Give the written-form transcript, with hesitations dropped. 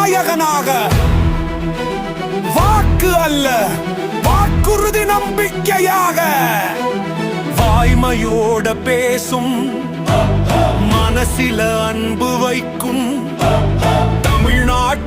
நாயகனாக. வாக்கு அல்ல, வாக்குறுதி நம்பிக்கையாக. வாய்மையோட பேசும், மனசில அன்பு வைக்கும் தமிழ்நாட்டு